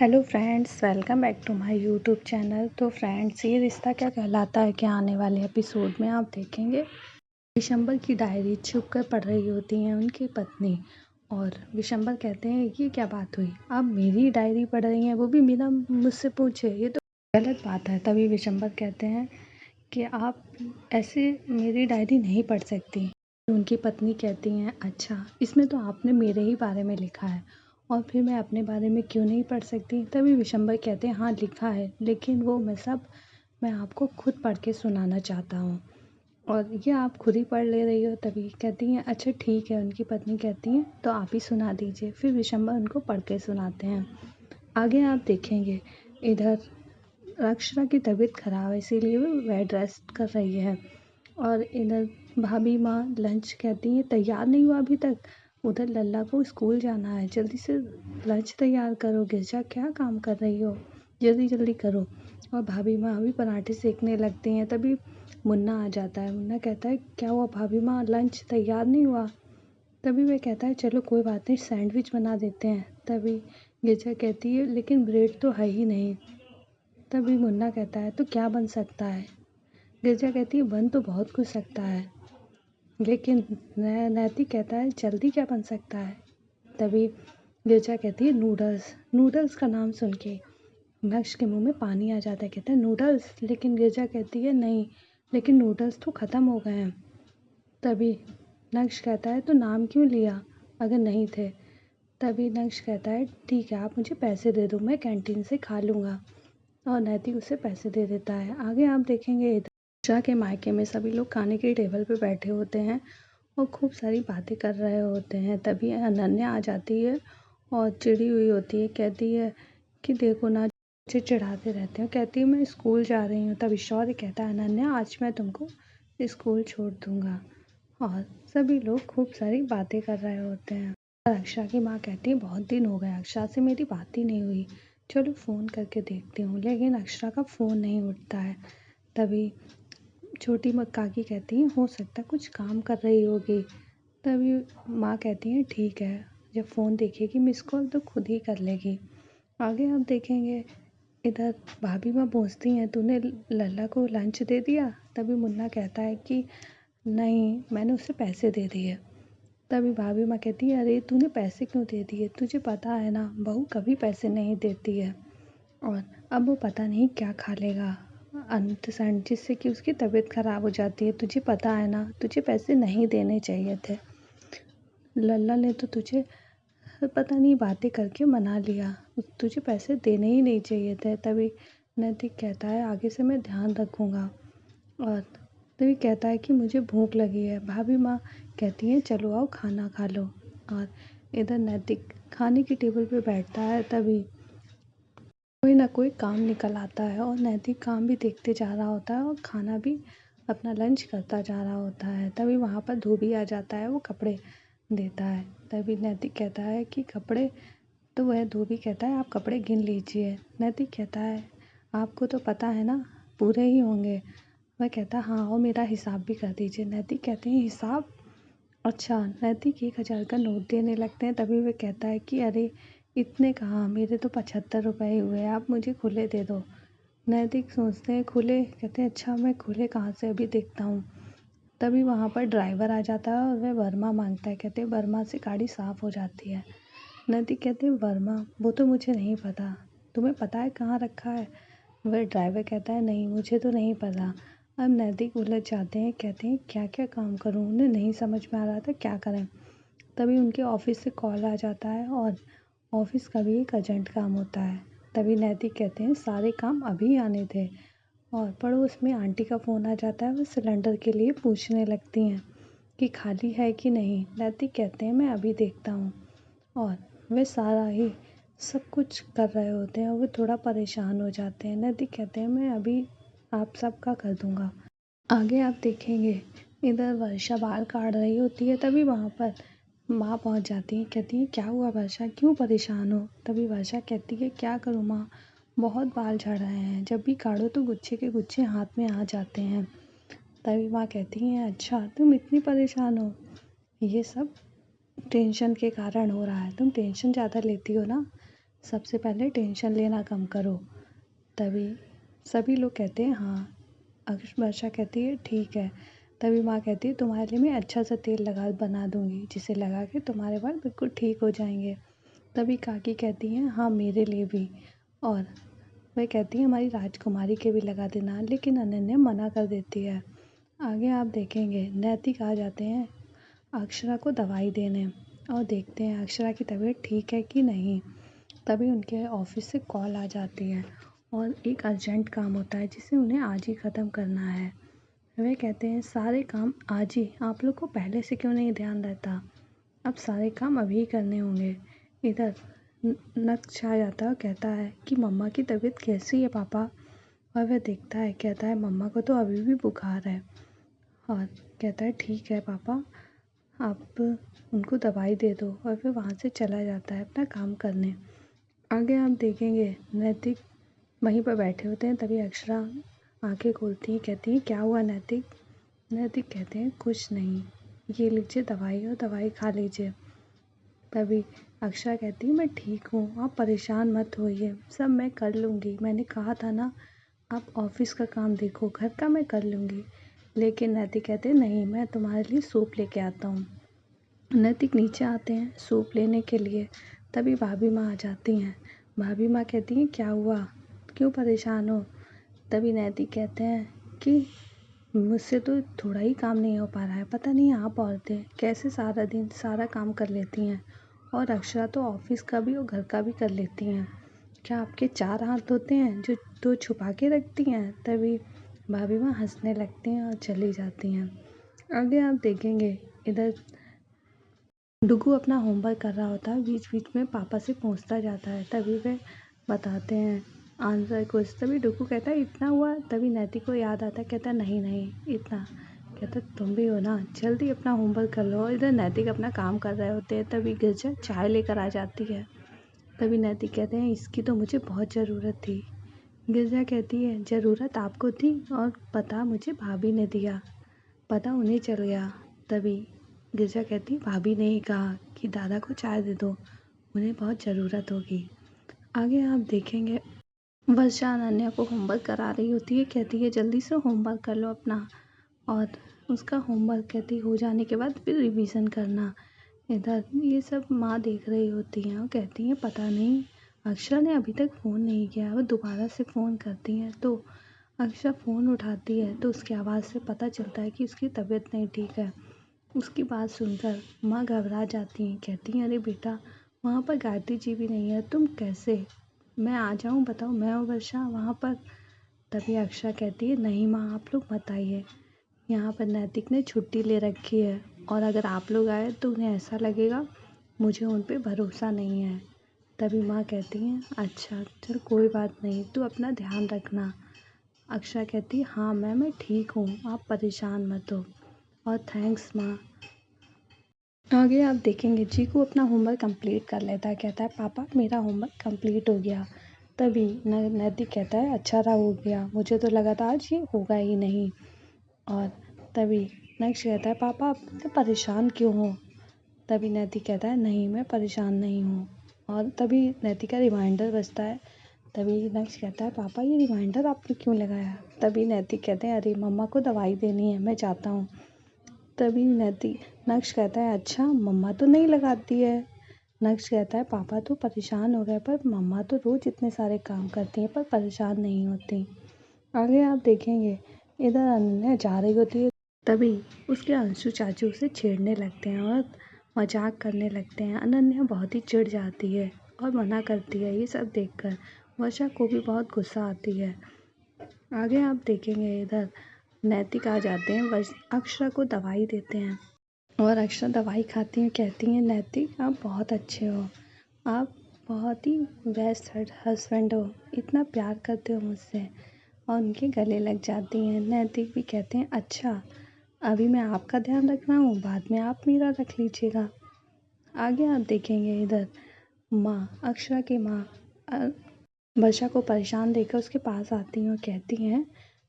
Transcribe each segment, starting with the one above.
Hello friends, welcome back to my YouTube channel. तो friends, ये रिश्ता क्या कहलाता है कि आने वाले एपिसोड में आप देखेंगे विशंबर की डायरी छुप कर पढ़ रही होती हैं उनकी पत्नी। और विशंबर कहते हैं ये क्या बात हुई, आप मेरी डायरी पढ़ रही हैं, वो भी बिना मुझसे पूछे, ये तो गलत बात है। तभी विशंबर कहते हैं कि आप ऐसे मेरी डायरी नहीं पढ़ सकती। उनकी पत्नी कहती हैं अच्छा, इसमें तो आपने मेरे ही बारे में लिखा है और फिर मैं अपने बारे में क्यों नहीं पढ़ सकती। तभी विशंबर कहते हैं हाँ लिखा है, लेकिन वो मैं आपको खुद पढ़ के सुनाना चाहता हूँ और ये आप खुद ही पढ़ ले रही हो। तभी कहती हैं अच्छा ठीक है। उनकी पत्नी कहती हैं तो आप ही सुना दीजिए। फिर विशंबर उनको पढ़ के सुनाते हैं। आगे आप देखेंगे इधर अक्षरा की तबीयत खराब है, इसीलिए वो बेड रेस्ट कर रही है। और इधर भाभी माँ लंच कहती हैं तैयार नहीं हुआ अभी तक, उधर लल्ला को स्कूल जाना है, जल्दी से लंच तैयार करो। गिरजा क्या काम कर रही हो, जल्दी जल्दी करो। और भाभी माँ अभी पराठे सेकने लगती हैं। तभी मुन्ना आ जाता है। मुन्ना कहता है क्या हुआ भाभी माँ, लंच तैयार नहीं हुआ। तभी वह कहता है चलो कोई बात नहीं, सैंडविच बना देते हैं। तभी गिरजा कहती है लेकिन ब्रेड तो है ही नहीं। तभी मुन्ना कहता है तो क्या बन सकता है। गिरजा कहती है बन तो बहुत कुछ सकता है, लेकिन नैतिक कहता है जल्दी क्या बन सकता है। तभी गिरजा कहती है नूडल्स। नूडल्स का नाम सुन के नक्श के मुंह में पानी आ जाता है। कहता है नूडल्स, लेकिन गिरजा कहती है नहीं, लेकिन नूडल्स तो ख़त्म हो गए हैं। तभी नक्श कहता है तो नाम क्यों लिया अगर नहीं थे। तभी नक्श कहता है ठीक है, आप मुझे पैसे दे दो, मैं कैंटीन से खा लूँगा। और नैतिक उसे पैसे दे देता है। आगे आप देखेंगे इधर उषा के मायके में सभी लोग खाने की टेबल पे बैठे होते हैं और खूब सारी बातें कर रहे होते हैं। तभी अनन्या आ जाती है और चिड़ी हुई होती है। कहती है कि देखो ना, मुझे चिढ़ाते रहते हो। कहती है मैं स्कूल जा रही हूँ। तभी शौर्य कहता है अनन्या आज मैं तुमको स्कूल छोड़ दूँगा। और सभी लोग खूब सारी बातें कर रहे होते हैं। और अक्षरा की माँ कहती है बहुत दिन हो गए, अक्षरा से मेरी बात ही नहीं हुई, चलो फ़ोन करके देखती हूँ। लेकिन अक्षरा का फ़ोन नहीं उठता है। तभी छोटी काकी कहती हैं हो सकता है कुछ काम कर रही होगी। तभी माँ कहती हैं ठीक है, जब फ़ोन देखेगी मिस कॉल तो खुद ही कर लेगी। आगे आप देखेंगे इधर भाभी माँ पूछती हैं तूने लल्ला को लंच दे दिया। तभी मुन्ना कहता है कि नहीं, मैंने उसे पैसे दे दिए। तभी भाभी माँ कहती है अरे तूने पैसे क्यों दे दिए, तुझे पता है ना बहू कभी पैसे नहीं देती है। और अब वो पता नहीं क्या खा लेगा अंतसंड, जिससे कि उसकी तबीयत ख़राब हो जाती है। तुझे पता है ना तुझे पैसे नहीं देने चाहिए थे, लल्ला ने तो तुझे पता नहीं बातें करके मना लिया, तुझे पैसे देने ही नहीं चाहिए थे। तभी नैतिक कहता है आगे से मैं ध्यान रखूँगा। और तभी कहता है कि मुझे भूख लगी है। भाभी माँ कहती हैं चलो आओ खाना खा लो। और इधर नैतिक खाने की टेबल पे बैठता है। तभी कोई ना कोई काम निकल आता है और नैतिक काम भी देखते जा रहा होता है और खाना भी अपना लंच करता जा रहा होता है। तभी वहाँ पर धोबी आ जाता है, वो कपड़े देता है। तभी नैतिक कहता है कि कपड़े, तो वह धोबी कहता है आप कपड़े गिन लीजिए। नैतिक कहता है आपको तो पता है ना पूरे ही होंगे। वह कहता है हाँ, और मेरा हिसाब भी कर दीजिए। नैतिक कहते हैं हिसाब, अच्छा। नैतिक 1,000 का नोट देने लगते हैं। तभी वह कहता है कि अरे इतने कहाँ, मेरे तो 75 रुपये ही हुए, आप मुझे खुले दे दो। नैतिक सोचते हैं खुले, कहते हैं अच्छा मैं खुले कहाँ से, अभी देखता हूँ। तभी वहाँ पर ड्राइवर आ जाता है और वह वर्मा मांगता है। कहते हैं वर्मा से गाड़ी साफ़ हो जाती है। नैतिक कहते हैं वर्मा, वो तो मुझे नहीं पता, तुम्हें पता है कहाँ रखा है। वह ड्राइवर कहता है नहीं मुझे तो नहीं पता। अब नैतिक उलझ जाते हैं, कहते हैं क्या क्या काम करूँ, उन्हें नहीं समझ में आ रहा था क्या करें। तभी उनके ऑफिस से कॉल आ जाता है और ऑफिस का भी एक अर्जेंट काम होता है। तभी नैतिक कहते हैं सारे काम अभी आने थे। और पड़ोस में आंटी का फ़ोन आ जाता है, वो सिलेंडर के लिए पूछने लगती हैं कि खाली है कि नहीं। नैतिक कहते हैं मैं अभी देखता हूँ। और वे सारा ही सब कुछ कर रहे होते हैं और वे थोड़ा परेशान हो जाते हैं। नैतिक कहते हैं मैं अभी आप सबका कर दूँगा। आगे आप देखेंगे इधर वर्षा बाल काट रही होती है। तभी वहाँ पर माँ पहुँच जाती है। कहती है क्या हुआ वर्षा, क्यों परेशान हो। तभी वर्षा कहती है क्या करूँ माँ, बहुत बाल झड़ रहे हैं, जब भी काटो तो गुच्छे के गुच्छे हाथ में आ जाते हैं। तभी माँ कहती हैं अच्छा तुम इतनी परेशान हो, ये सब टेंशन के कारण हो रहा है, तुम टेंशन ज़्यादा लेती हो ना। सबसे पहले टेंशन लेना कम करो। तभी सभी लोग कहते हैं हाँ। वर्षा कहती है ठीक है। तभी माँ कहती है तुम्हारे लिए मैं अच्छा सा तेल बना दूंगी, जिसे लगा के तुम्हारे बाल बिल्कुल ठीक हो जाएंगे। तभी काकी कहती हैं हाँ मेरे लिए भी। और वह कहती है हमारी राजकुमारी के भी लगा देना, लेकिन अनन्या मना कर देती है। आगे आप देखेंगे नैतिक आ जाते हैं अक्षरा को दवाई देने और देखते हैं अक्षरा की तबीयत ठीक है कि नहीं। तभी उनके ऑफिस से कॉल आ जाती है और एक अर्जेंट काम होता है जिसे उन्हें आज ही ख़त्म करना है। वे कहते हैं सारे काम आज ही, आप लोग को पहले से क्यों नहीं ध्यान रहता, अब सारे काम अभी ही करने होंगे। इधर नक्श आ जाता है और कहता है कि मम्मा की तबीयत कैसी है पापा। और वह देखता है, कहता है मम्मा को तो अभी भी बुखार है। और कहता है ठीक है पापा, आप उनको दवाई दे दो। और फिर वहाँ से चला जाता है अपना काम करने। आगे आप देखेंगे नैतिक वहीं पर बैठे होते हैं। तभी अक्षरा आंखें खोलती हैं, कहती हैं क्या हुआ नैतिक। नैतिक कहते हैं कुछ नहीं, ये लीजिए दवाई और दवाई खा लीजिए। तभी अक्षरा कहती है मैं ठीक हूँ, आप परेशान मत होइए, सब मैं कर लूँगी। मैंने कहा था ना, आप ऑफिस का काम देखो, घर का मैं कर लूँगी। लेकिन नैतिक कहते हैं नहीं, मैं तुम्हारे लिए सूप लेके आता हूँ। नैतिक नीचे आते हैं सूप लेने के लिए। तभी भाभी माँ आ जाती हैं। भाभी माँ कहती हैं क्या हुआ, क्यों परेशान हो। तभी नैतिक कहते हैं कि मुझसे तो थोड़ा ही काम नहीं हो पा रहा है, पता नहीं आप औरतें कैसे सारा दिन सारा काम कर लेती हैं, और अक्षरा तो ऑफिस का भी और घर का भी कर लेती हैं। क्या आपके 4 हाथ होते हैं जो 2 छुपा के रखती हैं। तभी भाभी माँ हंसने लगती हैं और चली जाती हैं। आगे आप देखेंगे इधर डुगू अपना होमवर्क कर रहा होता है, बीच बीच में पापा से पूछता जाता है। तभी वे बताते हैं आंसर कुछ। तभी डुगू कहता है इतना हुआ। तभी नैतिक को याद आता है, कहता है नहीं नहीं इतना। कहता तुम भी हो ना, जल्दी अपना होमवर्क कर लो। इधर नैतिक अपना काम कर रहे होते हैं। तभी गिरजा चाय लेकर आ जाती है। तभी नैतिक कहते हैं इसकी तो मुझे बहुत ज़रूरत थी। गिरजा कहती है ज़रूरत आपको थी और पता मुझे भाभी ने दिया, पता उन्हें चल गया। तभी गिरजा कहती भाभी ने ही कहा कि दादा को चाय दे दो, उन्हें बहुत ज़रूरत होगी। आगे आप देखेंगे वर्षा अनन्या को होमवर्क करा रही होती है, कहती है जल्दी से होमवर्क कर लो अपना, और उसका होमवर्क कहती हो जाने के बाद फिर रिवीजन करना। इधर ये सब माँ देख रही होती हैं और कहती हैं पता नहीं अक्षरा ने अभी तक फ़ोन नहीं किया। वो दोबारा से फ़ोन करती हैं तो अक्षरा फ़ोन उठाती है तो उसकी आवाज़ से पता चलता है कि उसकी तबीयत नहीं ठीक है। उसकी बात सुनकर माँ घबरा जाती हैं, कहती हैं अरे बेटा वहाँ पर गायत्री जी भी नहीं है, तुम कैसे, मैं आ जाऊँ बताओ, मैं और वर्षा वहाँ पर। तभी अक्षरा कहती है नहीं माँ आप लोग मत आइए, यहाँ पर नैतिक ने छुट्टी ले रखी है और अगर आप लोग आए तो उन्हें ऐसा लगेगा मुझे उन पे भरोसा नहीं है। तभी माँ कहती हैं अच्छा चल कोई बात नहीं, तू अपना ध्यान रखना। अक्षरा कहती है हाँ मैं ठीक हूँ, आप परेशान मत हो, और थैंक्स माँ। आगे आप देखेंगे चीकू अपना होमवर्क कंप्लीट कर लेता है, कहता है पापा मेरा होमवर्क कंप्लीट हो गया। तभी नैतिक कहता है अच्छा रहा हो गया, मुझे तो लगा था आज ये होगा ही नहीं। और तभी नेक्स्ट कहता है पापा आप इतने परेशान क्यों हो। तभी नैतिक कहता है नहीं मैं परेशान नहीं हूँ। और तभी नैतिक का रिमाइंडर बजता है। तभी नेक्स्ट कहता है पापा ये रिमाइंडर आपने क्यों लगाया। तभी नैतिक कहते हैं अरे मम्मा को दवाई देनी है, मैं जाता हूँ। तभी नक्श कहता है अच्छा मम्मा तो नहीं लगाती है। नक्श कहता है पापा तो परेशान हो गए, पर मम्मा तो रोज़ इतने सारे काम करती हैं पर परेशान नहीं होती। आगे आप देखेंगे इधर अनन्या जा रही होती है। तभी उसके अंशु चाचू उसे छेड़ने लगते हैं और मजाक करने लगते हैं। अनन्या बहुत ही चिढ़ जाती है और मना करती है। ये सब देखकर वर्षा को भी बहुत गुस्सा आती है। आगे आप देखेंगे इधर नैतिक आ जाते हैं, अक्षरा को दवाई देते हैं और अक्षरा दवाई खाती हैं। कहती हैं नैतिक आप बहुत अच्छे हो, आप बहुत ही बेस्ट हस्बैंड हो, इतना प्यार करते हो मुझसे, और उनके गले लग जाती हैं। नैतिक भी कहते हैं अच्छा अभी मैं आपका ध्यान रख रहा हूँ, बाद में आप मेरा रख लीजिएगा। आगे आप देखेंगे इधर माँ अक्षरा की माँ वर्षा को परेशान देखकर उसके पास आती हैं और कहती हैं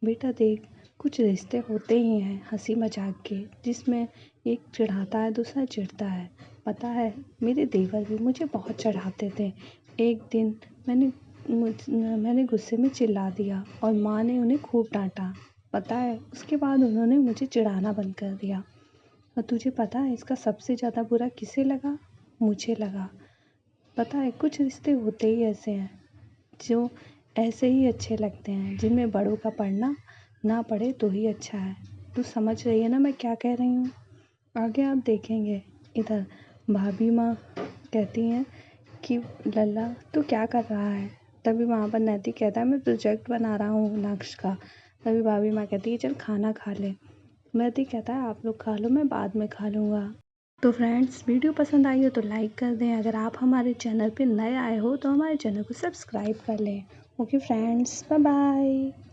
बेटा देख कुछ रिश्ते होते ही हैं हंसी मजाक के, जिसमें एक चिढ़ाता है दूसरा चिढ़ता है। पता है मेरे देवर भी मुझे बहुत चढ़ाते थे, एक दिन मैंने गुस्से में चिल्ला दिया और माँ ने उन्हें खूब डांटा। पता है, उसके बाद उन्होंने मुझे चिढ़ाना बंद कर दिया। और तुझे पता है इसका सबसे ज़्यादा बुरा किसे लगा? मुझे लगा। पता है, कुछ रिश्ते होते ही ऐसे हैं जो ऐसे ही अच्छे लगते हैं, जिनमें बड़ों का पढ़ना ना पड़े तो ही अच्छा है। तू समझ रही है ना मैं क्या कह रही हूँ? आगे आप देखेंगे। इधर भाभी माँ कहती हैं कि लल्ला तू क्या कर रहा है? तभी वहाँ पर नैतिक कहता है मैं प्रोजेक्ट बना रहा हूँ नक्श का। तभी भाभी माँ कहती है चल खाना खा ले। नैतिक कहता है आप लोग खा लो, मैं बाद में खा लूँगा। तो फ्रेंड्स, वीडियो पसंद आई हो तो लाइक कर दें। अगर आप हमारे चैनल पे नए आए हो तो हमारे चैनल को सब्सक्राइब कर लें। Okay friends, bye bye.